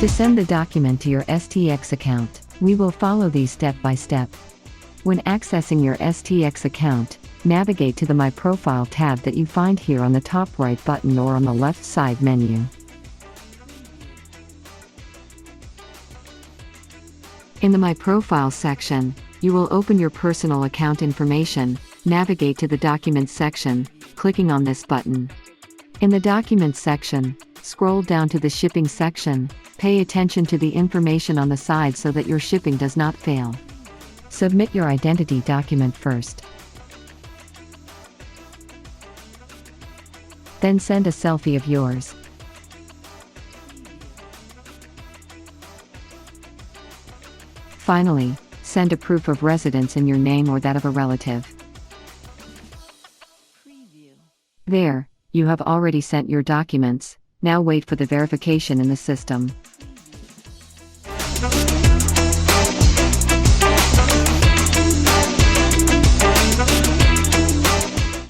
To send the document to your STX account, we will follow these step by step. When accessing your STX account, navigate to the My Profile tab that you find here on the top right button or on the left side menu. In the My Profile section, you will open your personal account information, navigate to the Documents section, clicking on this button. In the Documents section, scroll down to the Shipping section, pay attention to the information on the side so that your shipping does not fail. Submit your identity document first. Then send a selfie of yours. Finally, send a proof of residence in your name or that of a relative. There, you have already sent your documents. Now wait for the verification in the system.